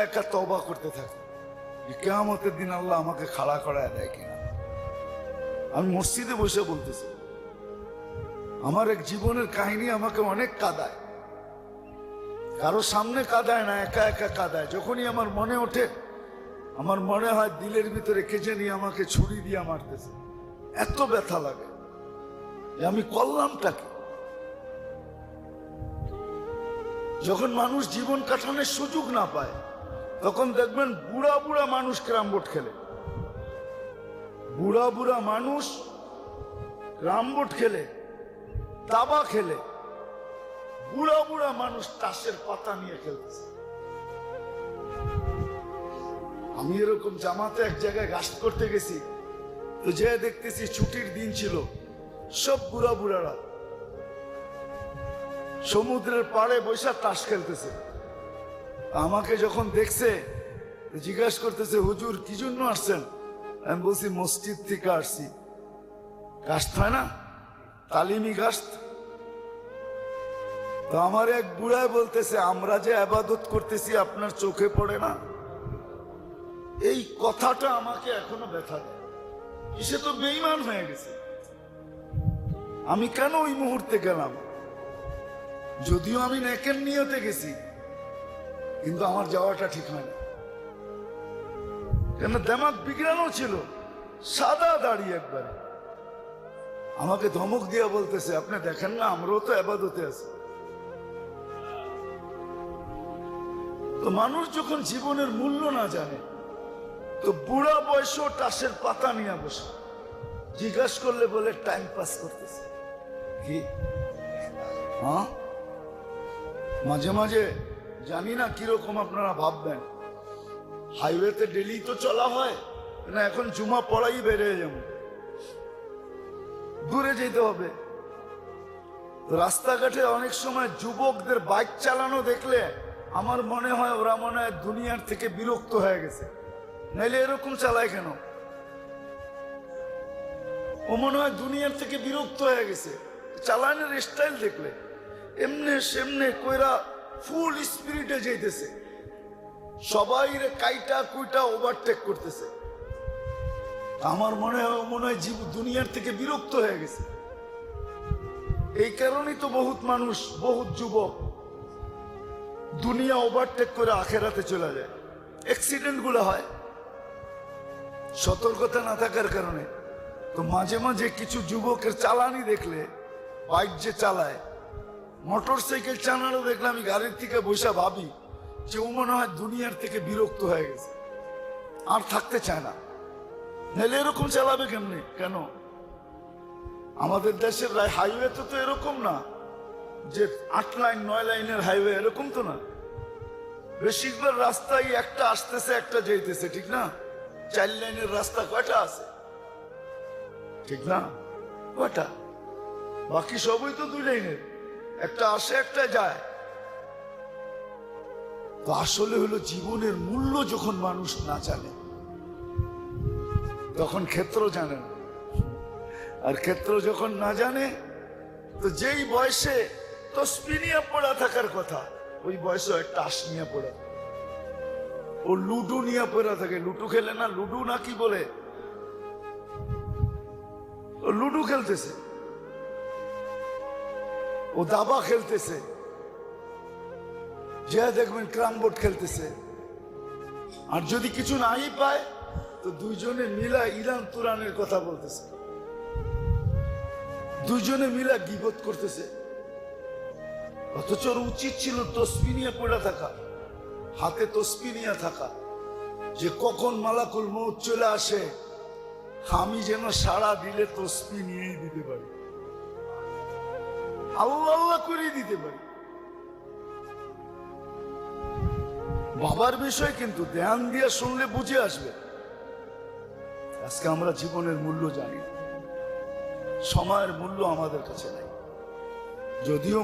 একা তওবা করতে থাকি যে কিয়ামতের দিন আল্লাহ আমাকে খাড়া করায় দেয় কিনা। আমি মসজিদে বসে বলতেছি, আমার এক জীবনের কাহিনী আমাকে অনেক কাঁদায়। কারো সামনে কাঁদায় না, একা একা কাঁদায়। যখনই আমার মনে ওঠে, আমার মনে হয় দিলের ভিতরে কে জানি আমাকে ছুরি দিয়ে মারতেছে। এত ব্যথা লাগে যে আমি করলামটা কি। যখন মানুষ জীবন কাটানোর সুযোগ না পায়, তখন দেখবেন বুড়া বুড়া মানুষ ক্যারাম বোর্ড খেলে। বুড়া বুড়া মানুষ ক্যারাম বোর্ড খেলে, দাবা খেলে। বুড়া বুড়া মানুষ তাসের পাতা নিয়ে খেলতেছে। আমি এরকম জামাতে এক জায়গায় গাছ করতে গেছি, তো যে দেখতেছি ছুটির দিন ছিল, সব বুড়া বুড়ারা সমুদ্রের পাড়ে বৈশা তাস খেলতেছে। আমাকে যখন দেখছে জিজ্ঞাসা করতেছে, হুজুর কি জন্য আসছেন? আমি বলছি মসজিদ থেকে আসছি। গাছ হয় না, তালিমি গাছ। তো আমার এক বুড়ায় বলতেছে, আমরা যে আবাদত করতেছি আপনার চোখে পড়ে না? এই কথাটা আমাকে এখনো ব্যথা দেয়। সে তো বেঈমান হয়ে গেছে। আমি কেন ওই মুহূর্তে গেলাম? যদিও আমি নেকের নিয়তে গেছি, কিন্তু আমার যাওয়াটা ঠিক হয় না। কেন দেমাগ বিগড়ানো ছিল, সাদা দাড়ি একবারে। আমাকে ধমক দিয়ে বলতেছে, আপনি দেখেন না আমরাও তো আবাদতে আছি। তো মানুষ যখন জীবনের মূল্য না জানে, তো বুড়া বয়সও তাসের পাতা নিয়ে বসে। জিজ্ঞাসা করলে বলে টাইম পাস করতেছে। কি হ্যাঁ, মাঝে মাঝে জানি না কিরকম আপনারা ভাববেন, হাইওয়েতে ডেলি তো চলা হয় না, এখন জুমা পড়াই বেরিয়ে যাবো, দূরে যেতে হবে। রাস্তাঘাটে অনেক সময় যুবকদের বাইক চালানো দেখলে আমার মনে হয় ওরা মনে হয় দুনিয়ার থেকে বিরক্ত হয়ে গেছে, নাইলে এরকম চালায় কেন? ও মনে হয় দুনিয়ার থেকে বিরক্ত হয়ে গেছে। চালানোর স্টাইল দেখলে এমনে সেমনে কইরা ফুল স্পিরিটে যাইতেছে, সবাই কাইটা কুইটা ওভারটেক করতেছে। আমার মনে হয় দুনিয়ার থেকে বিরক্ত হয়ে গেছে। এই কারণেই তো বহুত মানুষ, বহুত যুবক দুনিয়া ওভারটেক করে আখেরাতে চলে যায়। অ্যাক্সিডেন্ট গুলো হয় সতর্কতা না থাকার কারণে। তো মাঝে মাঝে কিছু যুবকের চালানি দেখলে, বাইক যে চালায়, মোটর সাইকেল চালানো দেখলে আমি গাড়ির থেকে বসে ভাবি যে ও মনে হয় দুনিয়ার থেকে বিরক্ত হয়ে গেছে, আর থাকতে চায় না। নাহলে এরকম চালাবে কেমনি? কেন আমাদের দেশের হাইওয়ে তো এরকম না যে 8 লাইন 9 লাইনের হাইওয়ে, এরকম তো না। বেশিরভাগ রাস্তায় একটা আসতেছে একটা যাইতেছে, ঠিক না? 4 লাইনের রাস্তা কয়টা আছে? ঠিক না? কয়টা? বাকি সবই তো 2 লাইনের, একটা আসে একটা যায়। তো আসলে হলো জীবনের মূল্য যখন মানুষ না জানে, তখন ক্ষেত্র জানে না। আর ক্ষেত্র যখন না জানে, তো যেই বয়সে তসবিহ নিয়ে পড়া থাকার কথা, ওই বয়সে একটা তাস নিয়ে পড়া, ও লুডু নিয়ে পড়া থাকে। লুডু খেলে না, লুডু না কি বলে, ও লুডু খেলতেছে, ও দাবা খেলতেছে, যে দেখবেন ক্যারাম বোর্ড খেলতেছে। আর যদি কিছু নাই পায়, তো দুইজনে মিলা ইরান তুরানের কথা বলতেছে, দুইজনে মিলা গীবত করতেছে। অথচ উচিত ছিল তসবিহ নিয়ে পড়ে থাকা, হাতে তসবিহ নিয়ে থাকা, যে কখন মালাকুল মউত চলে আসে আমি যেন সাড়া দিলে তসবিহ নিয়েই দিতে পারি, আল্লাহ আল্লাহ করে দিতে পারি। বাবার বিষয় কিন্তু ধ্যান দিয়ে শুনলে বুঝে আসবে। আজকে আমরা জীবনের মূল্য জানি, সময়ের মূল্য আমাদের কাছে নাই। যদিও